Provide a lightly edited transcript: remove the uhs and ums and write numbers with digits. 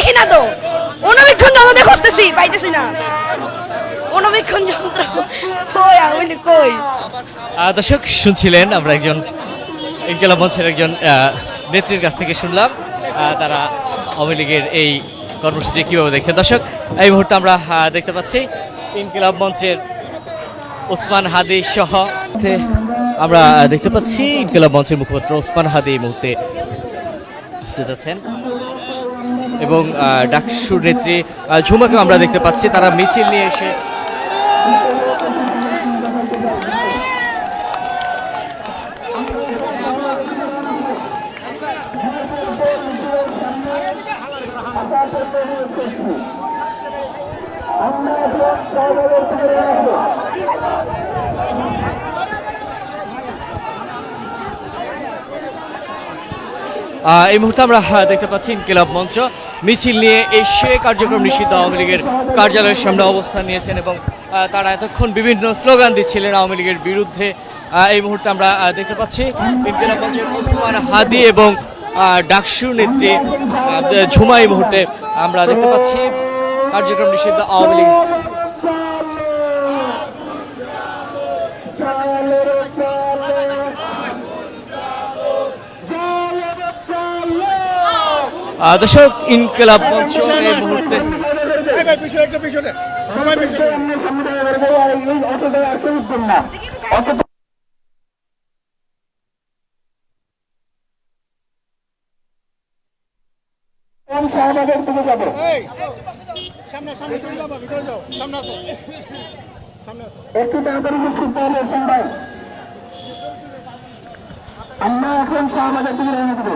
দেখি না তো, অনবীক্ষণ যন্ত্র দিয়ে খুঁজতেছি, পাইতেছি না। অনবীক্ষণ যন্ত্র কই, আমি কই। দর্শক শুনছিলেন, আমরা একজন ইনকিলাব মঞ্চের একজন নেত্রীর কাছ থেকে শুনলাম তারা আওয়ামী লীগের এই কর্মসূচি কীভাবে দেখছেন। দর্শক এই মুহূর্তে আমরা দেখতে পাচ্ছি ইনকিলাব মঞ্চের ওসমান হাদি সহ আমরা দেখতে পাচ্ছি ইনকিলাব মঞ্চের মুখপাত্র ওসমান হাদি এই মুহূর্তে উপস্থিত আছেন এবং ডাকসুর নেত্রী ঝুমাকেও আমরা দেখতে পাচ্ছি, তারা মিছিল নিয়ে এসে এই মুহূর্তে আমরা দেখতে পাচ্ছি ইনকিলাব মঞ্চ মিছিল নিয়ে এসে কার্যক্রম নিষিদ্ধ আওয়ামী লীগের কার্যালয়ের সামনে অবস্থান নিয়েছেন এবং তারা এতক্ষণ বিভিন্ন স্লোগান দিচ্ছিলেন আওয়ামী লীগের বিরুদ্ধে। এই মুহূর্তে আমরা দেখতে পাচ্ছি ইনকিলাব মঞ্চের ওসমান হাদি এবং ডাকসু নেত্রী ঝুমা এই মুহূর্তে আমরা দেখতে পাচ্ছি কার্যক্রম নিষিদ্ধ আওয়ামী লীগ। দর্শক ইনকিলাব মঞ্চ এই মুহূর্তে একটু তাড়াতাড়ি আমরা এখন শাহবাগের দিকে রওনা দেবো।